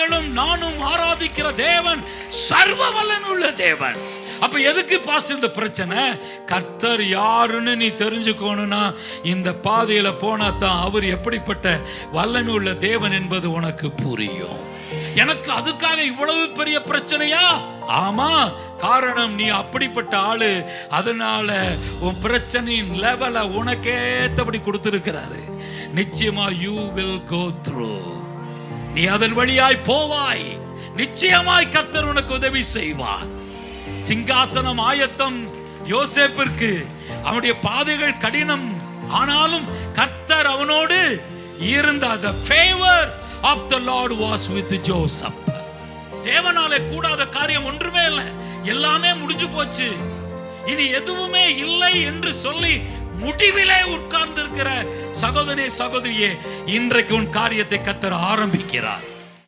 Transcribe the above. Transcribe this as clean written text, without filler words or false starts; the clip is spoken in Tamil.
நீங்களும் நானும் ஆராதிக்கிற தேவன் சர்வ வல்லமையுள்ள தேவன். அப்ப எதுக்கு பாஸ்டர் இந்த பிரச்சனை? கர்த்தர் யாருன்னு நீ தெரிஞ்சுக்கணும்னா இந்த பாதையில போனா தான் அவர் எப்படிப்பட்ட வல்லமை உள்ள தேவன் என்பது உனக்கு புரியும். எனக்கு அதுக்காக இவ்வளவு பெரிய பிரச்சனையா? ஆமா, காரணம் நீ அப்படிப்பட்ட ஆளு. அதனால உன் பிரச்சனையின் லெவல உனக்கேத்தபடி கொடுத்திருக்கிறாரு. நிச்சயமா you will go through. நீ அதன் வழியாய் போவாய். நிச்சயமாய் கர்த்தர் உனக்கு உதவி செய்வார். சிங்காசனம் ஆயத்தம் யோசேப்பிற்கு. அவனுடைய பாதைகள் கடினம், ஆனாலும் கர்த்தர் அவனோடு இருந்தார். The favor of the Lord was with Joseph. தேவனாலே கூடாத காரியம் ஒன்றுமே இல்லை. எல்லாமே முடிஞ்சு போச்சு, இனி எதுவுமே இல்லை என்று சொல்லி முடிவிலே உட்கார்ந்திருக்கிற சகோதரனே, சகோதரியே, இன்றைக்கு உன் காரியத்தை கர்த்தர் ஆரம்பிக்கிறார்.